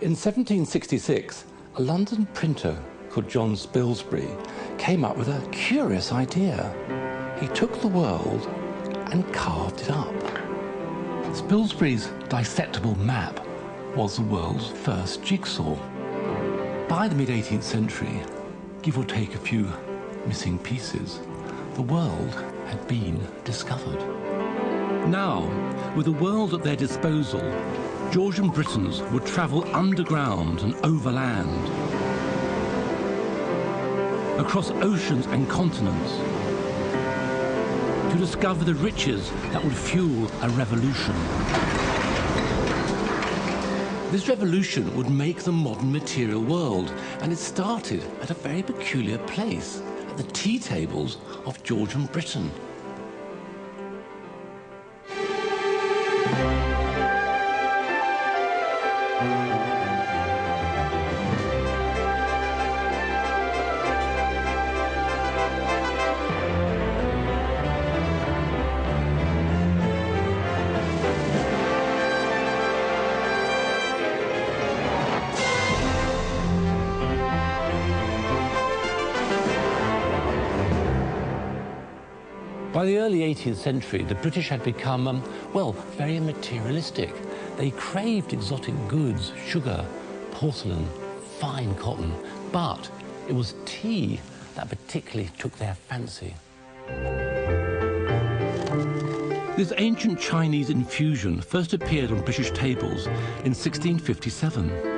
In 1766, a London printer called John Spilsbury came up with a curious idea. He took the world and carved it up. Spilsbury's dissectable map was the world's first jigsaw. By the mid-18th century, give or take a few missing pieces, the world had been discovered. Now, with the world at their disposal, Georgian Britons would travel underground and overland, across oceans and continents, to discover the riches that would fuel a revolution. This revolution would make the modern material world, and it started at a very peculiar place, at the tea tables of Georgian Britain. By the early 18th century, the British had become, well, very materialistic. They craved exotic goods, sugar, porcelain, fine cotton, but it was tea that particularly took their fancy. This ancient Chinese infusion first appeared on British tables in 1657.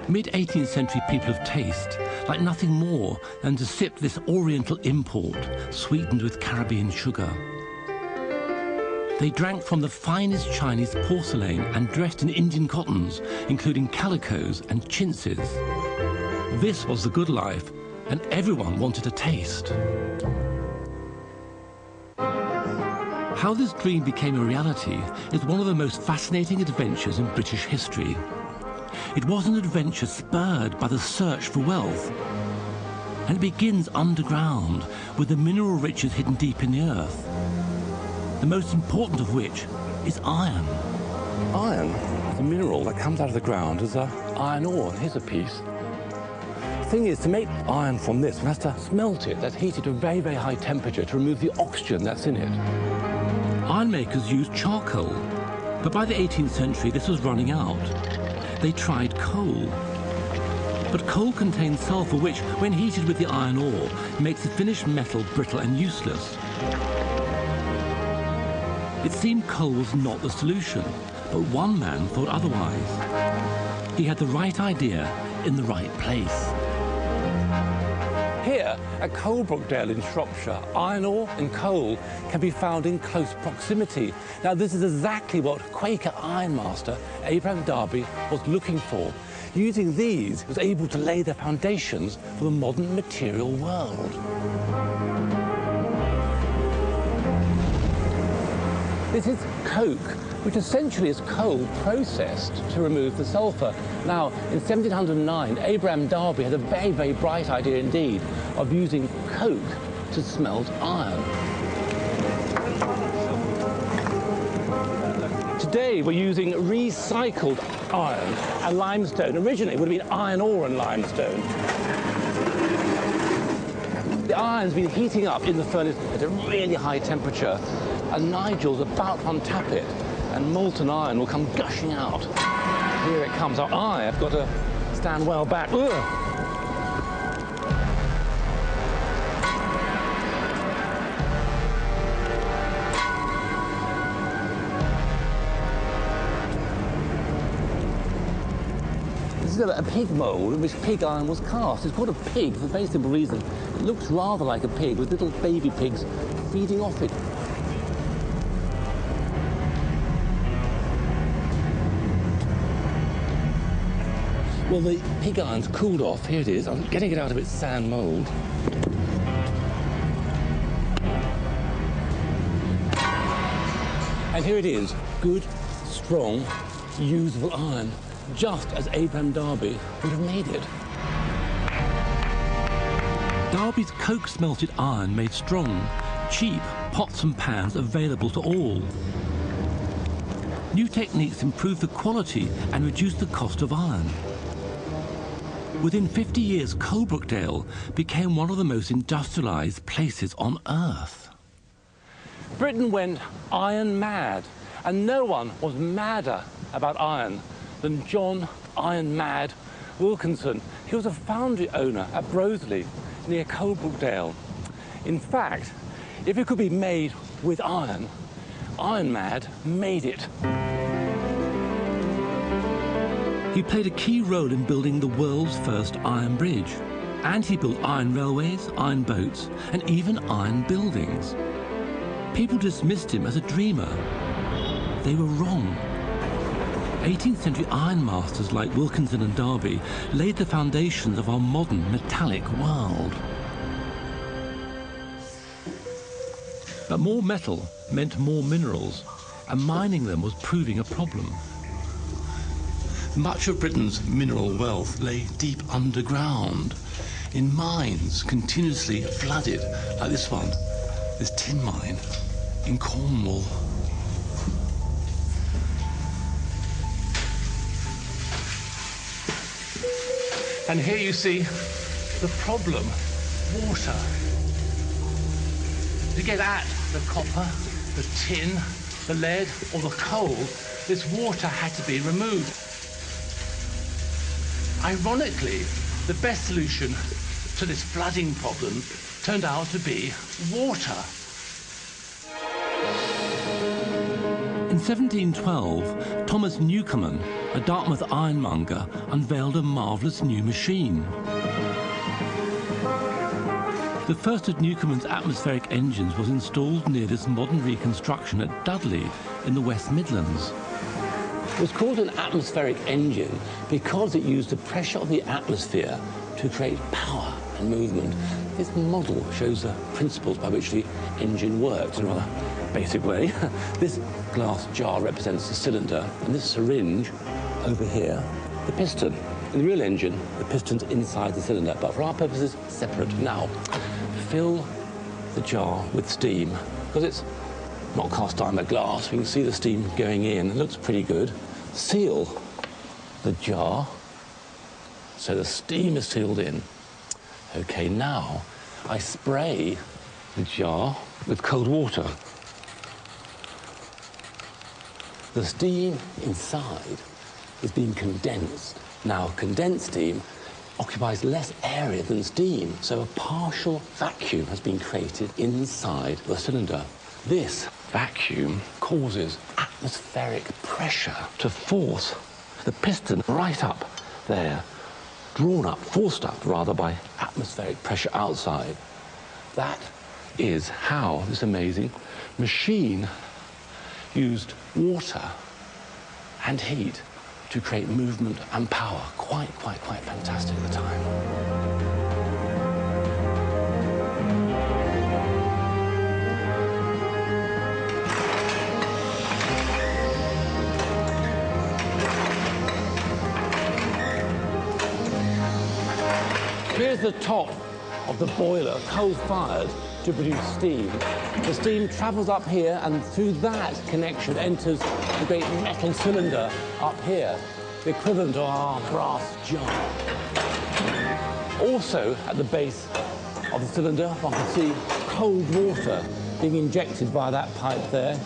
Mid-18th century people of taste like nothing more than to sip this oriental import sweetened with Caribbean sugar. They drank from the finest Chinese porcelain and dressed in Indian cottons, including calicos and chintzes. This was the good life, and everyone wanted a taste. How this dream became a reality is one of the most fascinating adventures in British history. It was an adventure spurred by the search for wealth, and it begins underground with the mineral riches hidden deep in the earth, the most important of which is iron. Iron is a mineral that comes out of the ground as iron ore, and here's a piece. The thing is, to make iron from this, one has to smelt it. That's heated to a very, very high temperature to remove the oxygen that's in it. Iron makers used charcoal, but by the 18th century this was running out. They tried coal, but coal contains sulfur which, when heated with the iron ore, makes the finished metal brittle and useless. It seemed coal was not the solution, but one man thought otherwise. He had the right idea in the right place. Here at Coalbrookdale in Shropshire, iron ore and coal can be found in close proximity. Now, this is exactly what Quaker ironmaster Abraham Darby was looking for. Using these, he was able to lay the foundations for the modern material world. This is coke, which essentially is coal processed to remove the sulfur. Now, in 1709, Abraham Darby had a very, very bright idea indeed of using coke to smelt iron. Today, we're using recycled iron and limestone. Originally, it would have been iron ore and limestone. The iron's been heating up in the furnace at a really high temperature, and Nigel's about to untap it, and molten iron will come gushing out. Here it comes. Our eye, I've got to stand well back. Ugh. This is a pig mould in which pig iron was cast. It's called a pig for a very simple reason. It looks rather like a pig with little baby pigs feeding off it. Well, the pig iron's cooled off. Here it is. I'm getting it out of its sand mould. And here it is. Good, strong, usable iron, just as Abraham Darby would have made it. Darby's coke-smelted iron made strong, cheap pots and pans available to all. New techniques improved the quality and reduced the cost of iron. Within 50 years, Coalbrookdale became one of the most industrialised places on Earth. Britain went iron mad, and no one was madder about iron than John Iron Mad Wilkinson. He was a foundry owner at Broseley, near Coalbrookdale. In fact, if it could be made with iron, Iron Mad made it. He played a key role in building the world's first iron bridge, and he built iron railways, iron boats, and even iron buildings. People dismissed him as a dreamer. They were wrong. 18th century ironmasters like Wilkinson and Derby laid the foundations of our modern metallic world. But more metal meant more minerals, and mining them was proving a problem. Much of Britain's mineral wealth lay deep underground, in mines continuously flooded, like this one, this tin mine in Cornwall. And here you see the problem, water. To get at the copper, the tin, the lead, or the coal, this water had to be removed. Ironically, the best solution to this flooding problem turned out to be water. In 1712, Thomas Newcomen, a Dartmouth ironmonger, unveiled a marvellous new machine. The first of Newcomen's atmospheric engines was installed near this modern reconstruction at Dudley in the West Midlands. It was called an atmospheric engine because it used the pressure of the atmosphere to create power and movement. This model shows the principles by which the engine works in a rather basic way. This glass jar represents the cylinder, and this syringe over here, the piston. In the real engine, the piston's inside the cylinder, but for our purposes, separate. Now, fill the jar with steam, because it's not cast iron but glass. We can see the steam going in. It looks pretty good. Seal the jar so the steam is sealed in. Okay, now I spray the jar with cold water. The steam inside is being condensed. Now, condensed steam occupies less area than steam, so a partial vacuum has been created inside the cylinder. This vacuum causes atmospheric pressure to force the piston right up there, drawn up, forced up rather, by atmospheric pressure outside. That is how this amazing machine used water and heat to create movement and power. Quite fantastic at the time. Here's the top of the boiler, coal-fired, to produce steam. The steam travels up here, and through that connection enters the great metal cylinder up here, the equivalent of our brass jar. Also, at the base of the cylinder, one can see cold water being injected via that pipe there.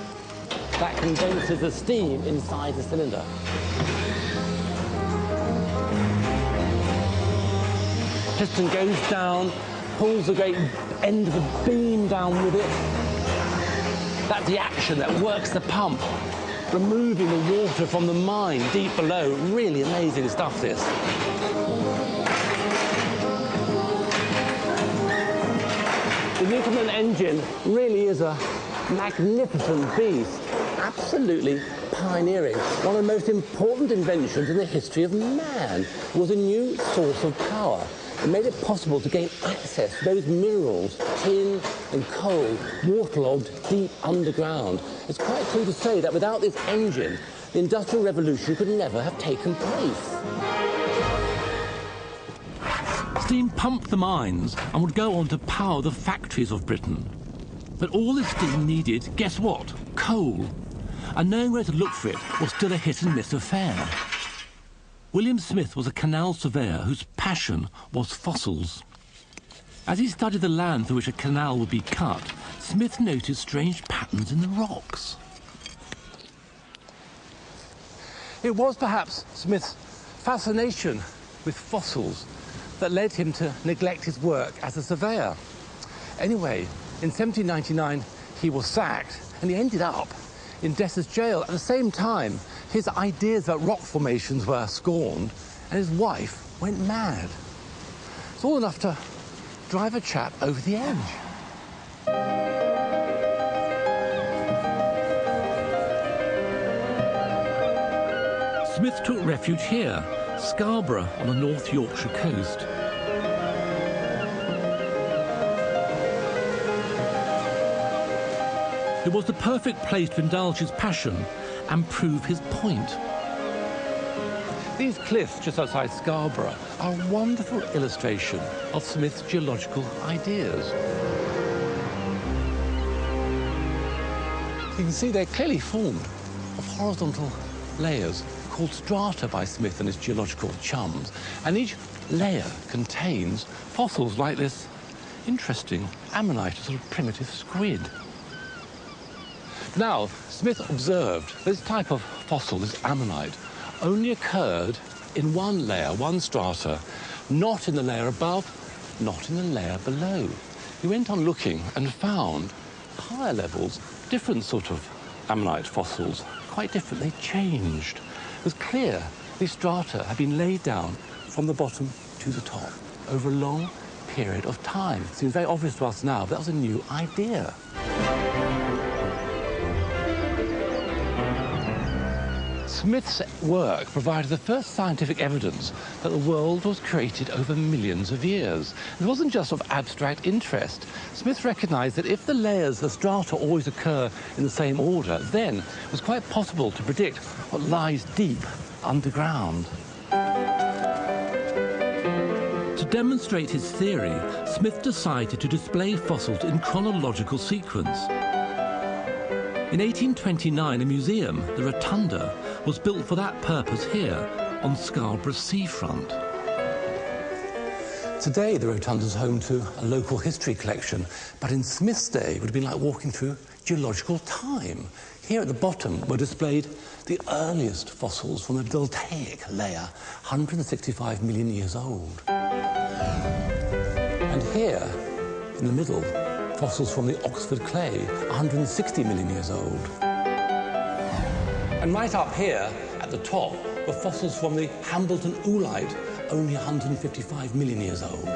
That condenses the steam inside the cylinder. Piston goes down, pulls the great end of the beam down with it. That's the action that works the pump, removing the water from the mine deep below. Really amazing stuff, this. The Newcomen engine really is a magnificent beast, absolutely pioneering. One of the most important inventions in the history of man. It was a new source of power. It made it possible to gain access to those minerals, tin and coal, waterlogged deep underground. It's quite true to say that without this engine, the Industrial Revolution could never have taken place. Steam pumped the mines and would go on to power the factories of Britain. But all this steam needed, guess what? Coal. and knowing where to look for it was still a hit-and-miss affair. William Smith was a canal surveyor whose passion was fossils. As he studied the land through which a canal would be cut, Smith noticed strange patterns in the rocks. It was perhaps Smith's fascination with fossils that led him to neglect his work as a surveyor. Anyway, in 1799 he was sacked and he ended up in Dessa's jail. At the same time, his ideas about rock formations were scorned and his wife went mad. It's all enough to drive a chap over the edge. Smith took refuge here, Scarborough on the North Yorkshire coast. It was the perfect place to indulge his passion and prove his point. These cliffs just outside Scarborough are a wonderful illustration of Smith's geological ideas. You can see they're clearly formed of horizontal layers called strata by Smith and his geological chums, and each layer contains fossils like this interesting ammonite, a sort of primitive squid. Now, Smith observed this type of fossil, this ammonite, only occurred in one layer, one strata, not in the layer above, not in the layer below. He went on looking and found higher levels, different sort of ammonite fossils, quite different. They changed. It was clear these strata had been laid down from the bottom to the top over a long period of time. It seems very obvious to us now, but that was a new idea. Smith's work provided the first scientific evidence that the world was created over millions of years. It wasn't just of abstract interest. Smith recognized that if the layers of strata always occur in the same order, then it was quite possible to predict what lies deep underground. To demonstrate his theory, Smith decided to display fossils in chronological sequence. In 1829, a museum, the Rotunda, was built for that purpose here on Scarborough's seafront. Today, the Rotunda is home to a local history collection, but in Smith's day, it would have been like walking through geological time. Here at the bottom were displayed the earliest fossils from the Deltaic layer, 165 million years old. And here, in the middle, fossils from the Oxford clay, 160 million years old. And right up here, at the top, were fossils from the Hambleton oolite, only 155 million years old.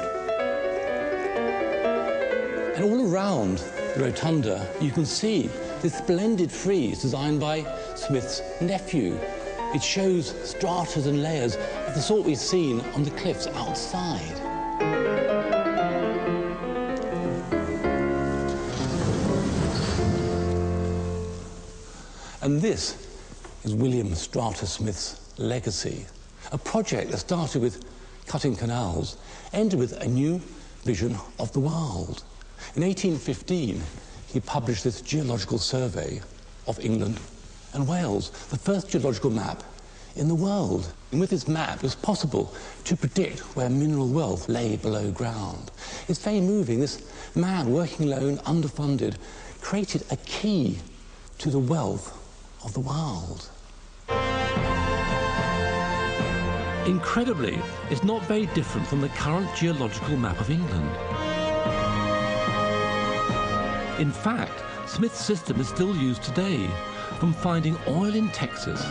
And all around the Rotunda, you can see this splendid frieze designed by Smith's nephew. It shows stratas and layers of the sort we've seen on the cliffs outside. And this is William Strata Smith's legacy, a project that started with cutting canals, ended with a new vision of the world. In 1815, he published this geological survey of England and Wales, the first geological map in the world. And with this map, it was possible to predict where mineral wealth lay below ground. It's very moving. This man, working alone, underfunded, created a key to the wealth of the world. Incredibly, it's not very different from the current geological map of England. In fact, Smith's system is still used today, from finding oil in Texas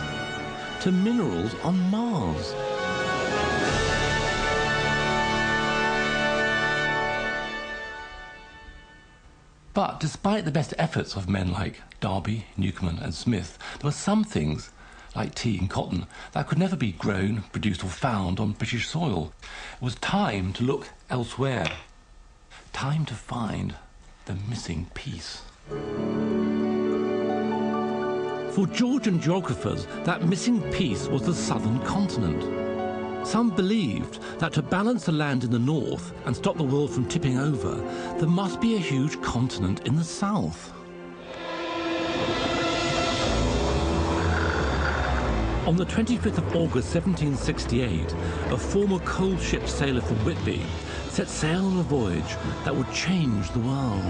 to minerals on Mars. But despite the best efforts of men like Darby, Newcomen and Smith, there were some things, like tea and cotton, that could never be grown, produced or found on British soil. It was time to look elsewhere. Time to find the missing piece. For Georgian geographers, that missing piece was the southern continent. Some believed that to balance the land in the north and stop the world from tipping over, there must be a huge continent in the south. On the 25th of August 1768, a former coal ship sailor from Whitby set sail on a voyage that would change the world.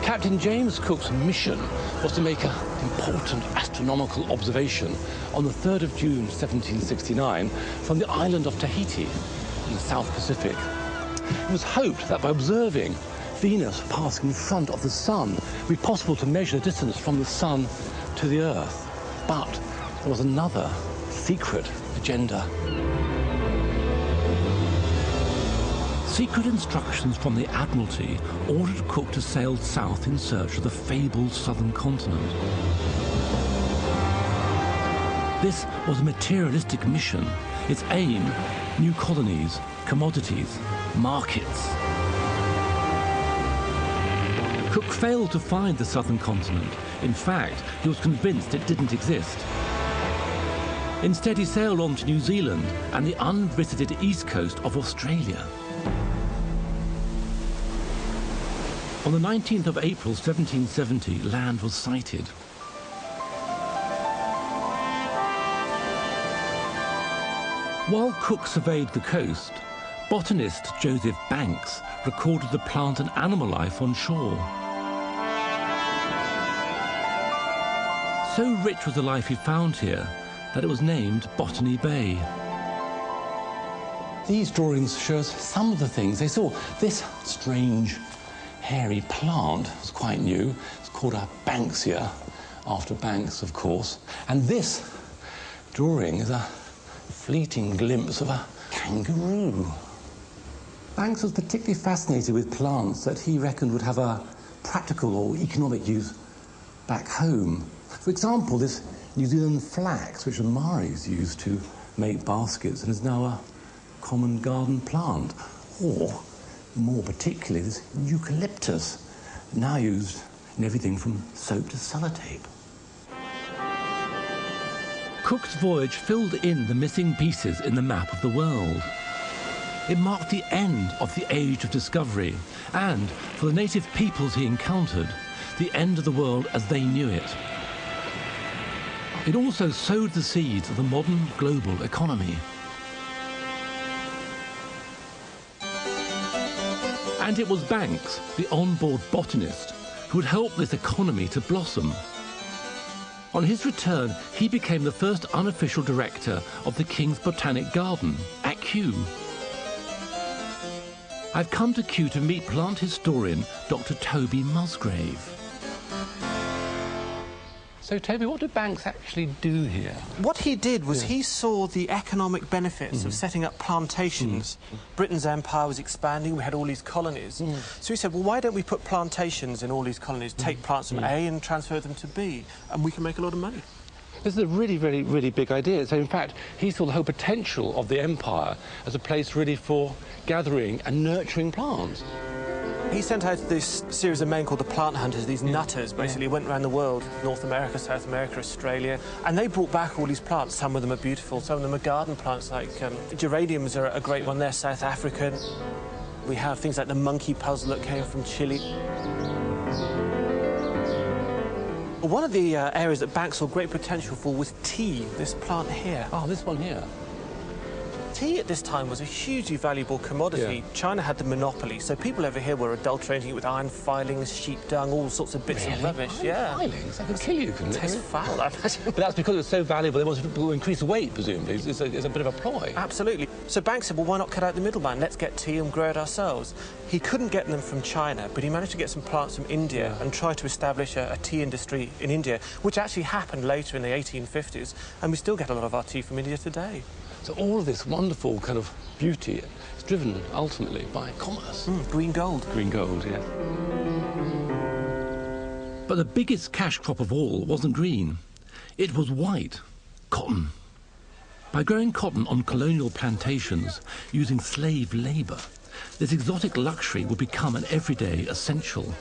Captain James Cook's mission was to make an important astronomical observation on the 3rd of June 1769 from the island of Tahiti in the South Pacific. It was hoped that by observing Venus passing in front of the Sun, it would be possible to measure the distance from the Sun to the Earth. But there was another secret agenda. Secret instructions from the Admiralty ordered Cook to sail south in search of the fabled southern continent. This was a materialistic mission. Its aim, new colonies, commodities, markets. Cook failed to find the southern continent. In fact, he was convinced it didn't exist. Instead, he sailed on to New Zealand and the unvisited east coast of Australia. On the 19th of April 1770, land was sighted. While Cook surveyed the coast, botanist Joseph Banks recorded the plant and animal life on shore. So rich was the life he found here that it was named Botany Bay. These drawings show us some of the things they saw. This strange, hairy plant was quite new. It's called a Banksia, after Banks, of course. And this drawing is a fleeting glimpse of a kangaroo. Banks was particularly fascinated with plants that he reckoned would have a practical or economic use back home. For example, this New Zealand flax, which the Maoris used to make baskets and is now a common garden plant. Or, more particularly, this eucalyptus, now used in everything from soap to sellotape. Cook's voyage filled in the missing pieces in the map of the world. It marked the end of the age of discovery and, for the native peoples he encountered, the end of the world as they knew it. It also sowed the seeds of the modern global economy. And it was Banks, the on-board botanist, who would help this economy to blossom. On his return, he became the first unofficial director of the King's Botanic Garden at Kew. I've come to Kew to meet plant historian Dr. Toby Musgrave. So, Toby, what did Banks actually do here? What he did was he saw the economic benefits of setting up plantations. Britain's empire was expanding, we had all these colonies. So he said, well, why don't we put plantations in all these colonies, take plants from A and transfer them to B, and we can make a lot of money. This is a really, really big idea. So, in fact, he saw the whole potential of the empire as a place really for gathering and nurturing plants. He sent out this series of men called the plant hunters, these nutters, basically went around the world, North America, South America, Australia, and they brought back all these plants. Some of them are beautiful, some of them are garden plants, like geraniums are a great one there, South African. We have things like the monkey puzzle that came from Chile. One of the areas that Banks saw great potential for was tea, this plant here. Oh, this one here. Tea at this time was a hugely valuable commodity. Yeah. China had the monopoly, so people over here were adulterating it with iron filings, sheep dung, all sorts of bits of rubbish. Iron filings? That could kill you, couldn't it? Tastes foul, I imagine. But that's because it was so valuable, they wanted to increase weight, presumably. It's a bit of a ploy. Absolutely. So Banks said, well, why not cut out the middleman? Let's get tea and grow it ourselves. He couldn't get them from China, but he managed to get some plants from India and try to establish a tea industry in India, which actually happened later in the 1850s, and we still get a lot of our tea from India today. So all of this wonderful kind of beauty is driven ultimately by commerce. Green gold. Green gold, yeah. But the biggest cash crop of all wasn't green. It was white. Cotton. By growing cotton on colonial plantations using slave labour, this exotic luxury would become an everyday essential.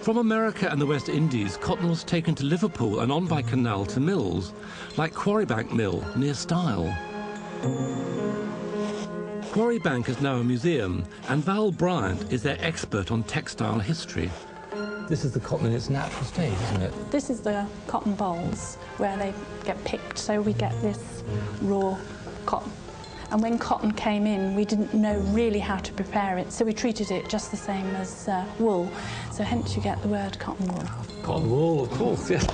From America and the West Indies, cotton was taken to Liverpool and on by canal to mills, like Quarrybank Mill near Style. Quarrybank is now a museum, and Val Bryant is their expert on textile history. This is the cotton in its natural state, isn't it? This is the cotton bolls where they get picked, so we get this raw cotton. And when cotton came in, we didn't know really how to prepare it, so we treated it just the same as wool. So hence you get the word cotton wool. Cotton wool, of course, yes.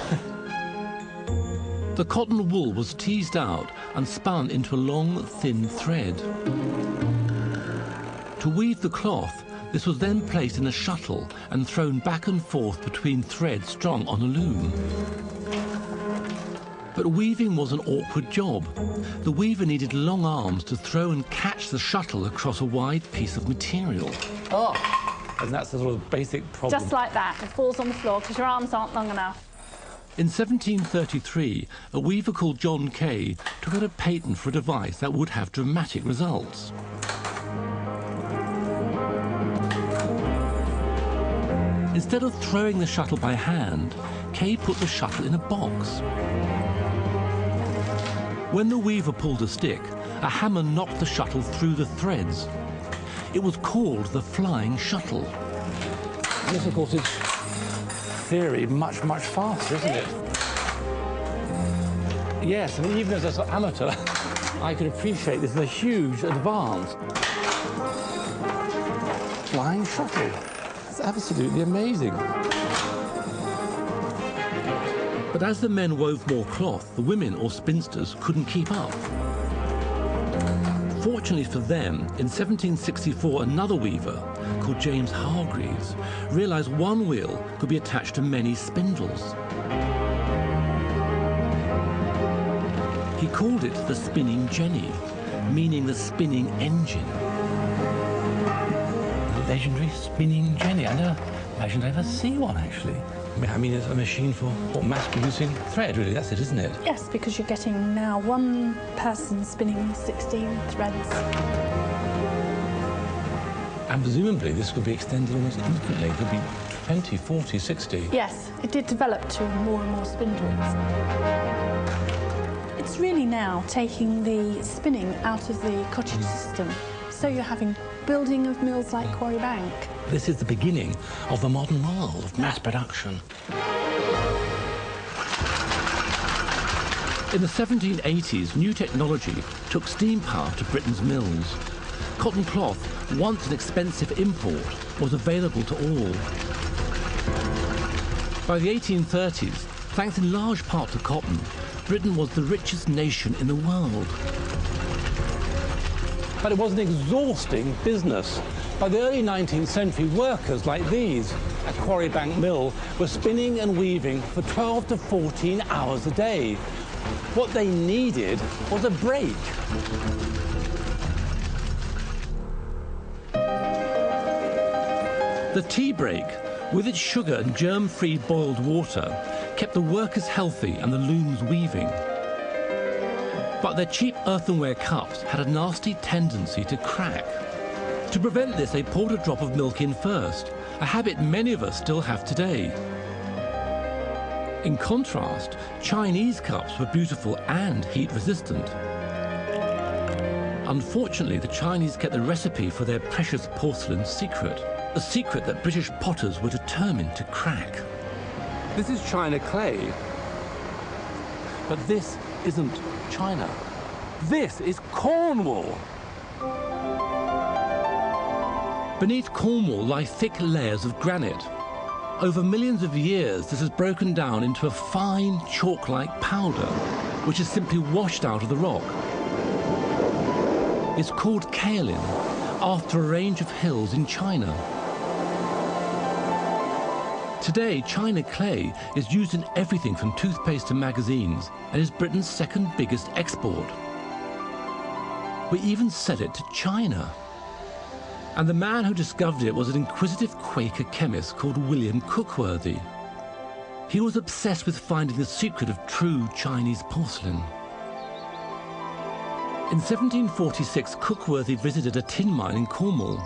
The cotton wool was teased out and spun into a long, thin thread. To weave the cloth, this was then placed in a shuttle and thrown back and forth between threads strung on a loom. But weaving was an awkward job. The weaver needed long arms to throw and catch the shuttle across a wide piece of material. Oh, and that's the sort of basic problem. Just like that, it falls on the floor because your arms aren't long enough. In 1733, a weaver called John Kay took out a patent for a device that would have dramatic results. Instead of throwing the shuttle by hand, Kay put the shuttle in a box. When the weaver pulled a stick, a hammer knocked the shuttle through the threads. It was called the flying shuttle. And this, of course, is theory much, much faster, isn't it? Yes, I mean, even as an amateur, I can appreciate this is a huge advance. Flying shuttle. It's absolutely amazing. But as the men wove more cloth, the women or spinsters couldn't keep up. Fortunately for them, in 1764, another weaver, called James Hargreaves, realised one wheel could be attached to many spindles. He called it the spinning jenny, meaning the spinning engine. The legendary spinning jenny. I never imagined I'd ever see one, actually. I mean, it's a machine for mass-producing thread, really. That's it, isn't it? Yes, because you're getting now one person spinning 16 threads. And presumably this could be extended almost infinitely. It could be 20, 40, 60. Yes, it did develop to more and more spindles. It's really now taking the spinning out of the cottage system. So you're having building of mills like Quarry Bank. This is the beginning of the modern world of mass production. In the 1780s, new technology took steam power to Britain's mills. Cotton cloth, once an expensive import, was available to all. By the 1830s, thanks in large part to cotton, Britain was the richest nation in the world. But it was an exhausting business. By the early 19th century, workers like these at Quarry Bank Mill were spinning and weaving for 12 to 14 hours a day. What they needed was a break. The tea break, with its sugar and germ-free boiled water, kept the workers healthy and the looms weaving. But their cheap earthenware cups had a nasty tendency to crack. To prevent this, they poured a drop of milk in first, a habit many of us still have today. In contrast, Chinese cups were beautiful and heat-resistant. Unfortunately, the Chinese kept the recipe for their precious porcelain secret, a secret that British potters were determined to crack. This is China clay, but this isn't China. This is Cornwall. Beneath Cornwall lie thick layers of granite. Over millions of years, this has broken down into a fine chalk-like powder, which is simply washed out of the rock. It's called kaolin, after a range of hills in China. Today, China clay is used in everything from toothpaste to magazines and is Britain's second biggest export. We even sell it to China. And the man who discovered it was an inquisitive Quaker chemist called William Cookworthy. He was obsessed with finding the secret of true Chinese porcelain. In 1746, Cookworthy visited a tin mine in Cornwall.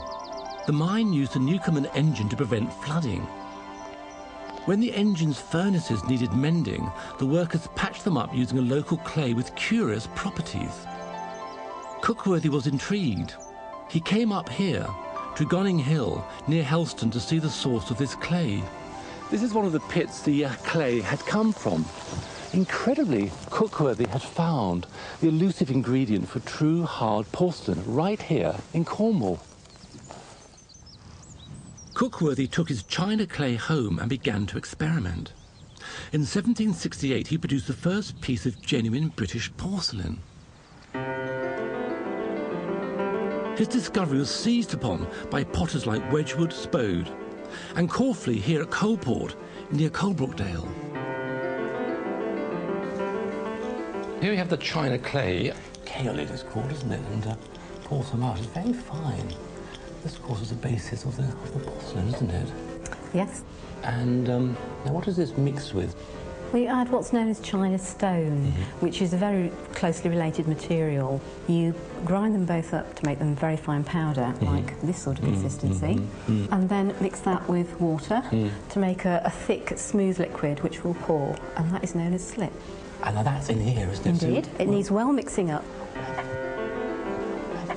The mine used a Newcomen engine to prevent flooding. When the engine's furnaces needed mending, the workers patched them up using a local clay with curious properties. Cookworthy was intrigued. He came up here, to Gonning Hill, near Helston, to see the source of this clay. This is one of the pits the clay had come from. Incredibly, Cookworthy had found the elusive ingredient for true hard porcelain right here in Cornwall. Cookworthy took his china clay home and began to experiment. In 1768, he produced the first piece of genuine British porcelain. His discovery was seized upon by potters like Wedgwood, Spode, and Corfley here at Coalport near Coalbrookdale. Here we have the china clay. Kaolin it's called, isn't it? And porcelain art is very fine. This, of course, is the basis of the porcelain, isn't it? Yes. And now what is this mixed with? We add what's known as china stone, which is a very closely related material. You grind them both up to make them very fine powder, like this sort of consistency, and then mix that with water to make a thick, smooth liquid which will pour, and that is known as slip. And now that's in here, isn't it? Indeed. It needs well mixing up.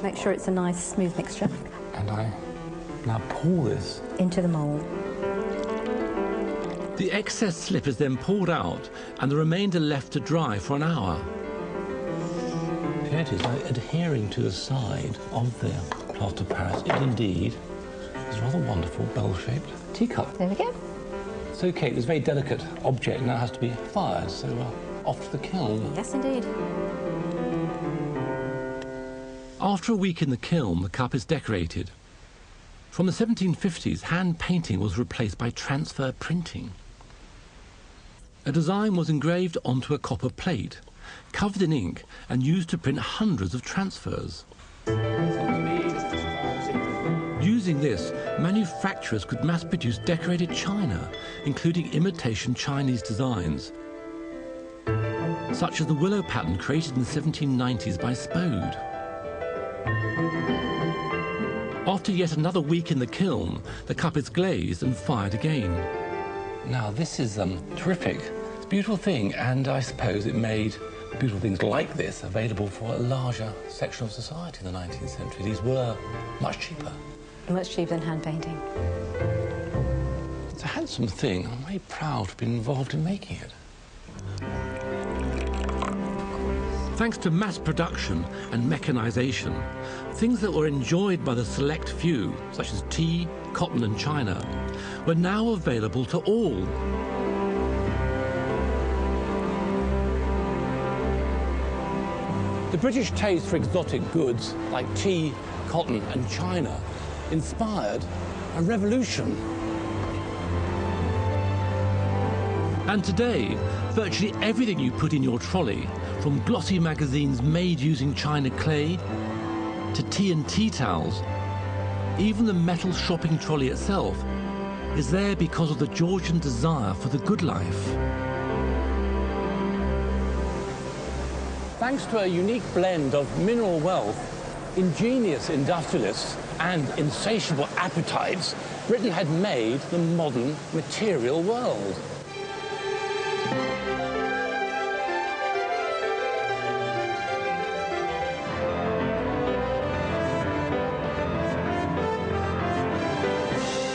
Make sure it's a nice, smooth mixture. And I now pour this into the mould. The excess slip is then poured out and the remainder left to dry for an hour. Here it is, adhering to the side of the plaster of Paris. It indeed is a rather wonderful bell-shaped teacup. There we go. So, Kate, this very delicate object now has to be fired, so off to the kiln. Yes, indeed. After a week in the kiln, the cup is decorated. From the 1750s, hand painting was replaced by transfer printing. A design was engraved onto a copper plate, covered in ink and used to print hundreds of transfers. Using this, manufacturers could mass-produce decorated china, including imitation Chinese designs, such as the willow pattern created in the 1790s by Spode. After yet another week in the kiln, the cup is glazed and fired again. Now, this is terrific. It's a beautiful thing, and I suppose it made beautiful things like this available for a larger section of society in the 19th century. These were much cheaper. Much cheaper than hand painting. It's a handsome thing. I'm very proud to be involved in making it. Thanks to mass production and mechanization, things that were enjoyed by the select few, such as tea, cotton and china, were now available to all. The British taste for exotic goods like tea, cotton and china inspired a revolution. And today, virtually everything you put in your trolley, from glossy magazines made using china clay to tea and tea towels, even the metal shopping trolley itself, is there because of the Georgian desire for the good life. Thanks to a unique blend of mineral wealth, ingenious industrialists and insatiable appetites, Britain had made the modern material world.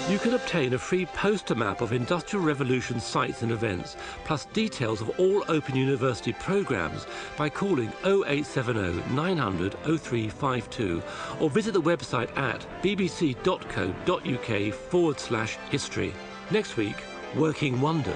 You can obtain a free poster map of Industrial Revolution sites and events, plus details of all Open University programmes by calling 0870 900 0352 or visit the website at bbc.co.uk/history. Next week, Working Wonders.